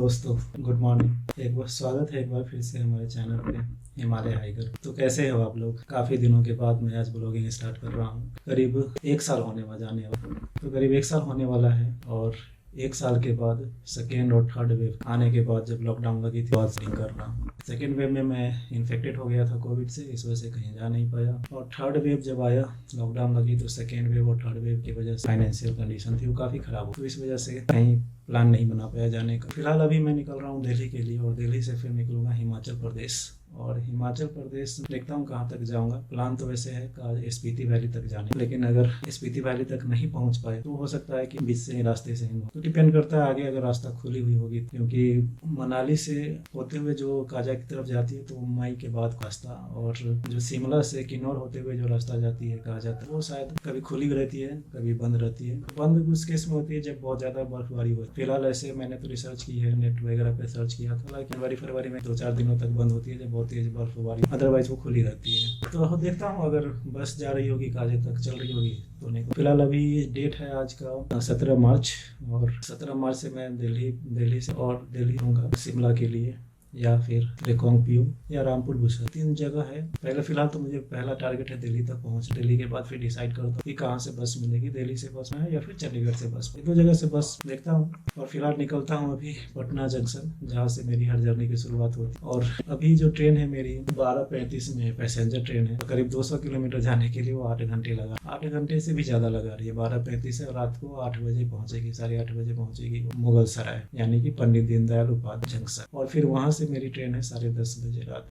दोस्तों, good morning. एक बार स्वागत है एक बार फिर से हमारे चैनल पे हिमालय हाइकर। तो कैसे हो आप लोग? काफ़ी दिनों के बाद मैं आज ब्लॉगिंग स्टार्ट कर रहा हूँ। करीब 1 साल होने वाला जाने वाला, तो करीब 1 साल होने वाला है। और 1 साल के बाद सेकेंड और थर्ड वेव आने के बाद जब लॉकडाउन लगी थी ब्लॉगिंग कर रहा हूँ। सेकेंड वेव में मैं इन्फेक्टेड हो गया था कोविड से, इस वजह से कहीं जा नहीं पाया। और थर्ड वेव जब आया, लॉकडाउन लगी, तो सेकेंड वेव और थर्ड वेव की वजह से फाइनेंशियल कंडीशन थी वो काफ़ी ख़राब हो, तो इस वजह से कहीं प्लान नहीं बना पाया जाने का। फिलहाल अभी मैं निकल रहा हूँ दिल्ली के लिए, और दिल्ली से फिर निकलूंगा हिमाचल प्रदेश। और हिमाचल प्रदेश देखता हूँ कहाँ तक जाऊँगा। प्लान तो वैसे है स्पीति वैली तक जाने, लेकिन अगर स्पीति वैली तक नहीं पहुँच पाए तो हो सकता है कि बीच से रास्ते से ही हो, तो डिपेंड करता है आगे अगर रास्ता खुली हुई होगी। क्योंकि मनाली से होते हुए जो काजा की तरफ जाती है तो मई के बाद रास्ता, और जो शिमला से किन्नौर होते हुए जो रास्ता जाती है काजा तक, वो शायद कभी खुली रहती है कभी बंद रहती है। बंद उस केस में होती है जब बहुत ज़्यादा बर्फबारी होती है। फिलहाल ऐसे मैंने तो रिसर्च की है, नेट वगैरह पे सर्च किया था, जनवरी फरवरी में 2-4 दिनों तक बंद होती है जब बहुत तेज बर्फबारी, अदरवाइज वो खुली रहती है। तो देखता हूँ अगर बस जा रही होगी काजे तक चल रही होगी तो नहीं। फिलहाल अभी डेट है आज का 17 मार्च, और 17 मार्च से मैं दिल्ली से और दिल्ली होऊंगा शिमला के लिए, या फिर रिकांगपिओ या रामपुर बुसरा, 3 जगह है। पहले फिलहाल तो मुझे पहला टारगेट है दिल्ली तक पहुंच। दिल्ली के बाद फिर डिसाइड करता हूँ कि कहाँ से बस मिलेगी, दिल्ली से बस है या फिर चंडीगढ़ से बस। 2 जगह से बस देखता हूँ। और फिलहाल निकलता हूँ अभी पटना जंक्शन, जहाँ से मेरी हर जर्नी की शुरुआत होती है। और अभी जो ट्रेन है मेरी 12:35 में पैसेंजर ट्रेन है, करीब 200 किलोमीटर जाने के लिए वो 8 घंटे लगा, 8 घंटे से भी ज़्यादा लगा रही है। 12:35 है, रात को 8 बजे पहुँचेगी, 8:30 बजे पहुँचेगी मुगल सराय, यानी कि पंडित दीनदयाल उपाध्याय जंक्शन। और फिर वहाँ से मेरी ट्रेन है 10:30 बजे रात।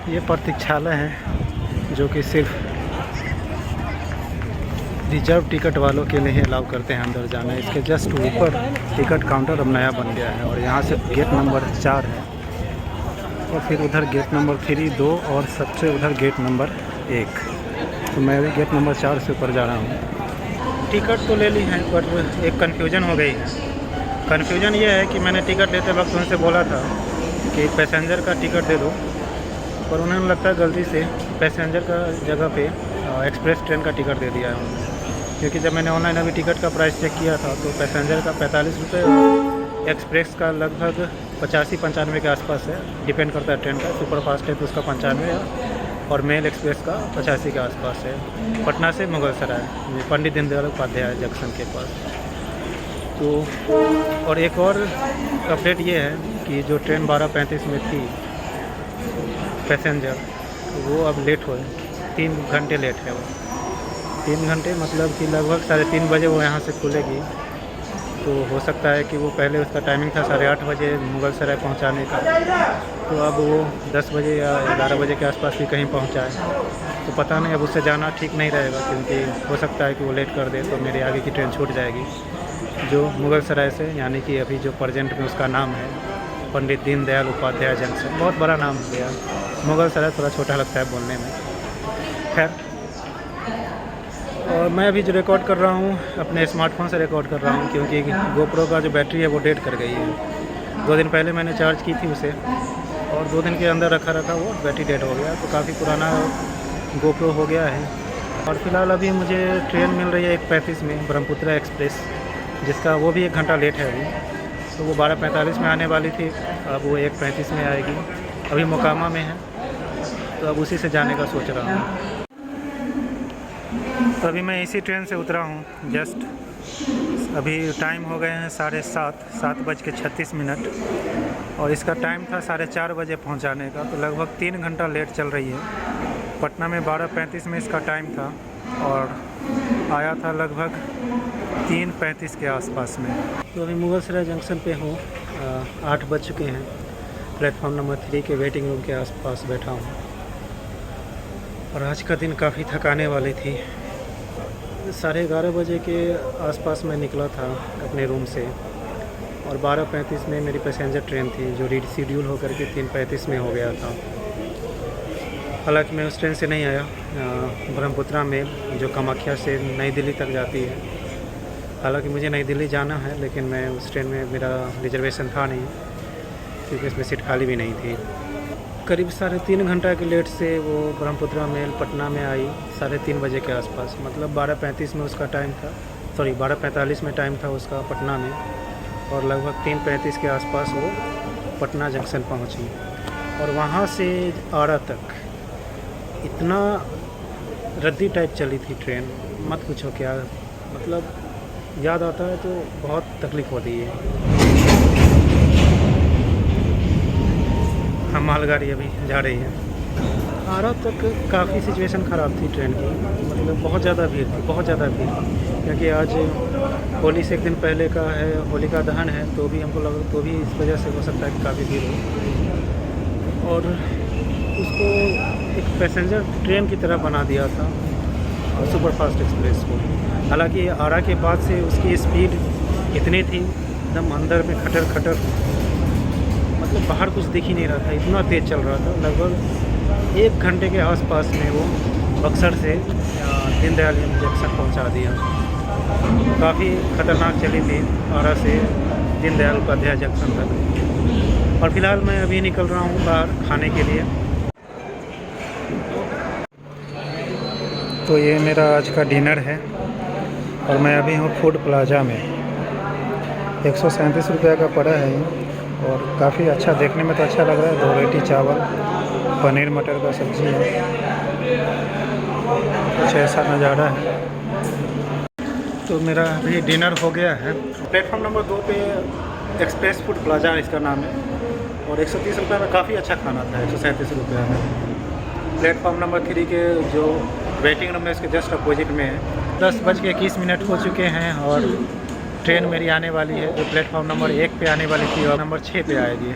ये प्रतीक्षालय है जो कि सिर्फ रिजर्व टिकट वालों के लिए अलाउ करते हैं अंदर जाना। इसके जस्ट ऊपर टिकट काउंटर अब नया बन गया है, और यहाँ से गेट नंबर 4 है, और फिर उधर गेट नंबर 3, 2 और सबसे उधर गेट नंबर 1। तो मैं भी गेट नंबर 4 से ऊपर जा रहा हूँ। टिकट तो ले ली है, पर एक कन्फ्यूजन हो गई। कन्फ्यूजन ये है कि मैंने टिकट लेते वक्त उनसे बोला था कि पैसेंजर का टिकट दे दो, पर उन्होंने लगता है गलती से पैसेंजर का जगह पे एक्सप्रेस ट्रेन का टिकट दे दिया है उन्होंने। क्योंकि जब मैंने ऑनलाइन अभी टिकट का प्राइस चेक किया था तो पैसेंजर का 45 रुपये, एक्सप्रेस का लगभग 85-95 के आसपास है, डिपेंड करता है ट्रेन का। सुपर फास्ट है तो उसका 95 है, और मेल एक्सप्रेस का 85 के आसपास है, पटना से मुगल सराय, पंडित दीनदयाल उपाध्याय जंक्शन के पास। तो और एक और अपडेट ये है कि जो ट्रेन 12:35 में थी पैसेंजर, वो अब लेट हो, 3 घंटे लेट है वो। 3 घंटे मतलब कि लगभग 3:30 बजे वो यहाँ से खुलेगी। तो हो सकता है कि वो पहले उसका टाइमिंग था 8:30 बजे मुगल सराय पहुँचाने का, तो अब वो 10 बजे या 11 बजे के आसपास भी कहीं पहुँचाए। तो पता नहीं, अब उससे जाना ठीक नहीं रहेगा, क्योंकि हो सकता है कि वो लेट कर दे तो मेरे आगे की ट्रेन छूट जाएगी जो मुगल सराय से, यानी कि अभी जो प्रेजेंट में उसका नाम है पंडित दीनदयाल उपाध्याय जंक्शन। बहुत बड़ा नाम हो गया, मुगल सराय थोड़ा छोटा लगता है बोलने में। खैर, और मैं अभी जो रिकॉर्ड कर रहा हूँ अपने स्मार्टफोन से रिकॉर्ड कर रहा हूँ, क्योंकि गोप्रो का जो बैटरी है वो डेड कर गई है। 2 दिन पहले मैंने चार्ज की थी उसे, और 2 दिन के अंदर रखा वो बैटरी डेड हो गया। तो काफ़ी पुराना गोप्रो हो गया है। और फिलहाल अभी मुझे ट्रेन मिल रही है 1:35 में, ब्रह्मपुत्रा एक्सप्रेस, जिसका वो भी 1 घंटा लेट है अभी। तो वो 12:45 में आने वाली थी, अब वो 1:35 में आएगी। अभी मोकामा में है, तो अब उसी से जाने का सोच रहा हूँ। तो अभी मैं इसी ट्रेन से उतरा हूँ जस्ट। अभी टाइम हो गए हैं 7:36, और इसका टाइम था 4:30 बजे पहुँचाने का, तो लगभग 3 घंटा लेट चल रही है। पटना में 12:35 में इसका टाइम था, और आया था लगभग 3:35 के आसपास में। तो अभी मुगल सराय जंक्शन पे हूँ, 8 बज चुके हैं। प्लेटफॉर्म नंबर 3 के वेटिंग रूम के आसपास बैठा हूँ, और आज का दिन काफ़ी थकाने वाली थी। 11:30 बजे के आसपास मैं निकला था अपने रूम से, और 12:35 में मेरी पैसेंजर ट्रेन थी जो रीशेड्यूल होकर के 3:35 में हो गया था। हालांकि मैं उस ट्रेन से नहीं आया, ब्रह्मपुत्रा में जो कामाख्या से नई दिल्ली तक जाती है। हालांकि मुझे नई दिल्ली जाना है, लेकिन मैं उस ट्रेन में, मेरा रिजर्वेशन था नहीं, क्योंकि इसमें सीट खाली भी नहीं थी। करीब 3.5 घंटा के लेट से वो ब्रह्मपुत्रा मेल पटना में आई 3:30 बजे के आसपास। मतलब 12:35 में उसका टाइम था, 12:45 में टाइम था उसका पटना में, और लगभग 3:35 के आसपास वो पटना जंक्शन पहुंची। और वहाँ से आरा तक इतना रद्दी टाइप चली थी ट्रेन, मत पूछो क्या। मतलब याद आता है तो बहुत तकलीफ़ होती है। हम मालगाड़ी अभी जा रही है। आरा तक काफ़ी सिचुएशन ख़राब थी ट्रेन की, मतलब बहुत ज़्यादा भीड़ थी, बहुत ज़्यादा भीड़, क्योंकि आज होली से एक दिन पहले का है, होलिका दहन है, तो भी हमको लगा तो भी इस वजह से हो सकता है कि काफ़ी भीड़ हो। और उसको एक पैसेंजर ट्रेन की तरह बना दिया था सुपर फास्ट एक्सप्रेस को। हालांकि आरा के बाद से उसकी स्पीड इतनी थी, एकदम अंदर में खटर खटर, मतलब बाहर कुछ दिख ही नहीं रहा था, इतना तेज़ चल रहा था। लगभग 1 घंटे के आसपास में वो बक्सर से दीनदयाल जंक्शन पहुंचा दिया। काफ़ी ख़तरनाक चली थी आरा से दीनदयाल उपाध्याय जंक्शन तक। और फिलहाल मैं अभी निकल रहा हूँ बाहर खाने के लिए। तो ये मेरा आज का डिनर है और मैं अभी हूँ फूड प्लाजा में। 137 रुपये का पड़ा है ये, और काफ़ी अच्छा, देखने में तो अच्छा लग रहा है। 2 रोटी चावल, पनीर मटर का सब्ज़ी है, कुछ ऐसा नज़ारा है। तो मेरा अभी डिनर हो गया है। प्लेटफॉर्म नंबर 2 पे एक्सप्रेस फूड प्लाजा इसका नाम है, और 130 रुपये में काफ़ी अच्छा खाना था। 137 रुपये में। प्लेटफॉर्म नंबर 3 के जो वेटिंग रूम है इसके जस्ट अपोजिट में है। 10:21 हो चुके हैं और ट्रेन मेरी आने वाली है, जो प्लेटफॉर्म नंबर 1 पे आने वाली थी और नंबर 6 पे आएगी।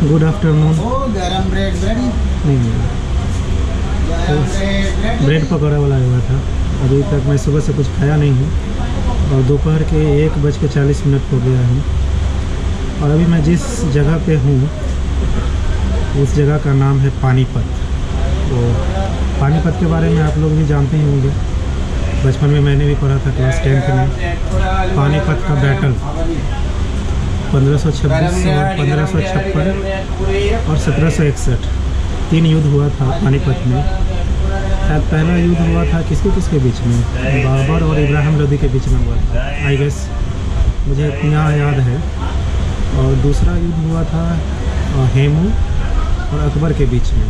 Good afternoon. गरम ब्रेड नहीं, ब्रेड पकौड़ा वाला हुआ था। अभी तक मैं सुबह से कुछ खाया नहीं हूँ और दोपहर के 1:40 हो गया है। और अभी मैं जिस जगह पे हूँ उस जगह का नाम है पानीपत। तो पानीपत के बारे में आप लोग भी जानते ही होंगे, बचपन में मैंने भी पढ़ा था क्लास 10th में। पानीपत का बैटल 1526 और 1556 और 1761 3 युद्ध हुआ था पानीपत में। शायद पहला युद्ध हुआ था किसके बीच में, बाबर और इब्राहिम लोदी के बीच में हुआ था, आई गेस, मुझे इतना याद है। और दूसरा युद्ध हुआ था हेमू और अकबर के बीच में,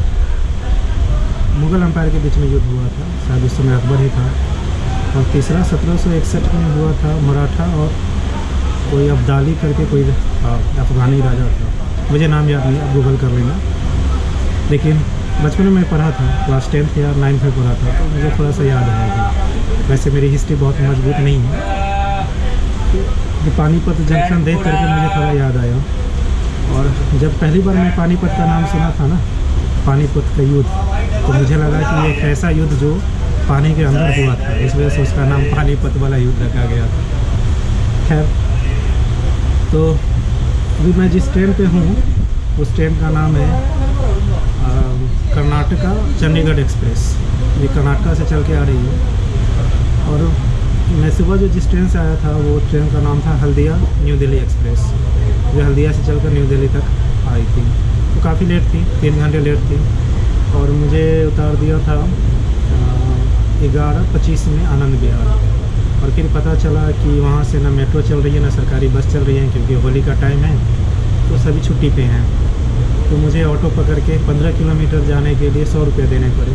मुग़ल एम्पायर के बीच में युद्ध हुआ था, शायद उस समय अकबर ही था। और तीसरा 1761 में हुआ था मराठा और कोई अब्दाली करके कोई अफ़गानी राजा था, मुझे नाम याद नहीं, आप गूगल कर लेना। लेकिन बचपन में मैं पढ़ा था, क्लास 10th या 9th में पढ़ा था, तो मुझे थोड़ा सा याद है। वैसे मेरी हिस्ट्री बहुत मजबूत नहीं है। तो पानीपत जंक्शन देख करके मुझे थोड़ा याद आया। और जब पहली बार मैं पानीपत का नाम सुना था ना, पानीपत का युद्ध, तो मुझे लगा कि ये एक ऐसा युद्ध जो पानी के अंदर हुआ था, इस वजह से उसका नाम पानीपत वाला युद्ध रखा गया था। खैर, तो अभी मैं जिस ट्रेन पे हूँ उस ट्रेन का नाम है कर्नाटका चंडीगढ़ एक्सप्रेस। ये कर्नाटका से चल के आ रही है। और मैं सुबह जो जिस ट्रेन से आया था वो ट्रेन का नाम था हल्दिया न्यू दिल्ली एक्सप्रेस, जो हल्दिया से चलकर न्यू दिल्ली तक आई थी। तो काफ़ी लेट थी, 3 घंटे लेट थी। और मुझे उतार दिया था 11:25 में आनंद विहार। और फिर पता चला कि वहाँ से ना मेट्रो चल रही है ना सरकारी बस चल रही है, क्योंकि होली का टाइम है तो सभी छुट्टी पे हैं। तो मुझे ऑटो पकड़ के 15 किलोमीटर जाने के लिए 100 रुपये देने पड़े।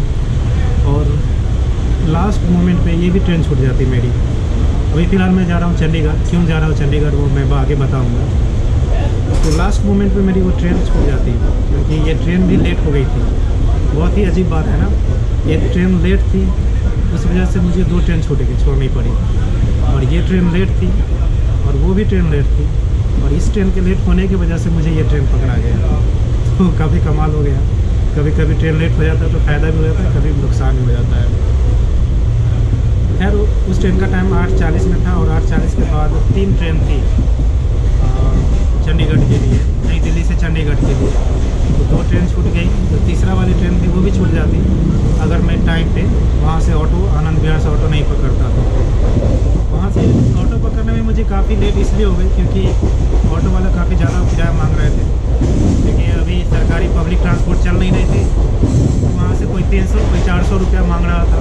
और लास्ट मोमेंट पे ये भी ट्रेन छूट जाती मेरी। अभी फ़िलहाल मैं जा रहा हूँ चंडीगढ़। क्यों जा रहा हूँ चंडीगढ़ वो मैं आगे बताऊँगा। तो लास्ट मोमेंट पे मेरी वो ट्रेन छूट जाती है, क्योंकि ये ट्रेन भी लेट हो गई थी। बहुत ही अजीब बात है ना, ये ट्रेन लेट थी, उस वजह से मुझे 2 ट्रेन छोड़नी पड़ी। और ये ट्रेन लेट थी और वो भी ट्रेन लेट थी, और इस ट्रेन के लेट होने की वजह से मुझे ये ट्रेन पकड़ा गया। तो काफ़ी कमाल हो गया। कभी कभी ट्रेन लेट हो जाता है तो फ़ायदा भी हो जाता है, कभी नुकसान भी हो जाता है। खैर उस ट्रेन का टाइम 8:40 में था, और 8:40 के बाद 3 ट्रेन थी चंडीगढ़ के लिए, नई दिल्ली से चंडीगढ़ के लिए। तो 2 ट्रेन छूट गई, जो तीसरा वाली ट्रेन थी वो भी छूट जाती अगर मैं टाइम पे वहाँ से ऑटो, आनंद विहार से ऑटो नहीं पकड़ता। तो वहाँ से ऑटो पकड़ने में मुझे काफ़ी लेट इसलिए हो गई क्योंकि ऑटो वाला काफ़ी ज़्यादा किराया मांग रहे थे, क्योंकि अभी सरकारी पब्लिक ट्रांसपोर्ट चल नहीं रही थी। तो वहाँ से कोई 300 कोई 400 रुपया मांग रहा था।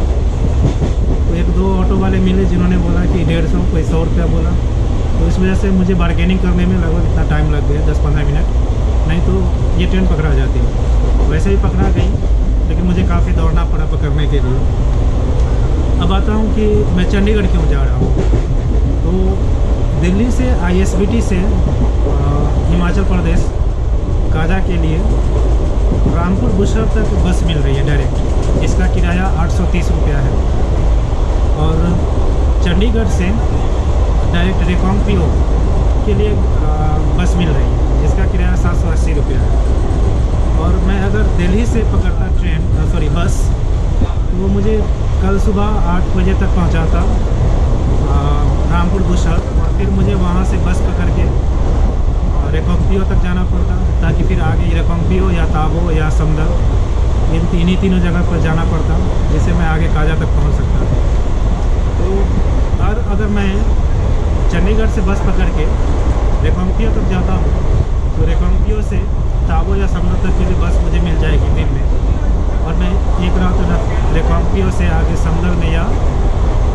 तो 1-2 ऑटो वाले मिले जिन्होंने बोला कि 150, कोई 100 रुपया बोला। तो इस वजह से मुझे बार्गेनिंग करने में लगभग इतना टाइम लग गया, 10-15 मिनट, नहीं तो ये ट्रेन पकड़ा जाती। वैसे ही पकड़ा गई, लेकिन मुझे काफ़ी दौड़ना पड़ा पकड़ने के लिए। अब आता हूँ कि मैं चंडीगढ़ क्यों जा रहा हूँ। तो दिल्ली से ISBT से हिमाचल प्रदेश काजा के लिए रामपुर बुशहर तक बस मिल रही है डायरेक्ट। इसका किराया 830 रुपया है। और चंडीगढ़ से डायरेक्ट रिकांगपिओ के लिए बस मिल रही है, जिसका किराया 780 रुपया है। और मैं अगर दिल्ली से पकड़ता बस, तो वो मुझे कल सुबह 8 बजे तक पहुंचाता रामपुर बुशहर, और फिर मुझे वहाँ से बस पकड़ के रिकांगपिओ तक जाना पड़ता, ताकि फिर आगे रिकांगपिओ या ताबो या समदल, इन तीनों जगह पर जाना पड़ता, जिससे मैं आगे काजा तक पहुँच सकता। तो अगर मैं चंडीगढ़ से बस पकड़ के रिकांगपिओ तक जाता हूँ, तो रिकांगपिओ से ताबो या समदल तक के लिए बस मुझे मिल जाएगी दिन में, और मैं एक रात रिकांगपिओ से आगे समदल में या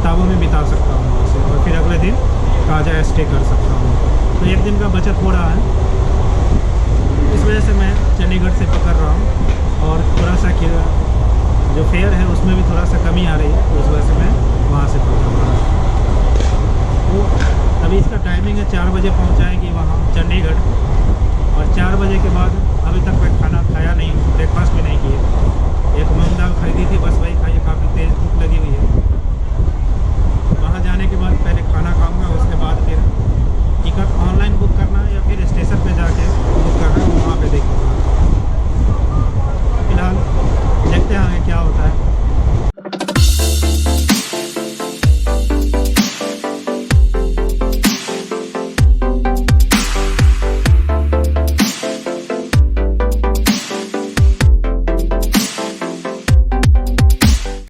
ताबो में बिता सकता हूँ वहाँ से, और फिर अगले दिन काजा स्टे कर सकता हूँ। तो एक दिन का बचत हो रहा है। इस वजह से मैं चंडीगढ़ से पकड़ रहा हूँ, और थोड़ा सा जो फेयर है उसमें भी थोड़ा सा कमी आ रही है, तो उस वजह से मैं वहाँ से पकड़ रहा हूँ। तो अभी इसका टाइमिंग है 4 बजे पहुँचाएगी वहाँ चंडीगढ़, और 4 बजे के बाद अभी तक मैं खाना खाया नहीं हूँ,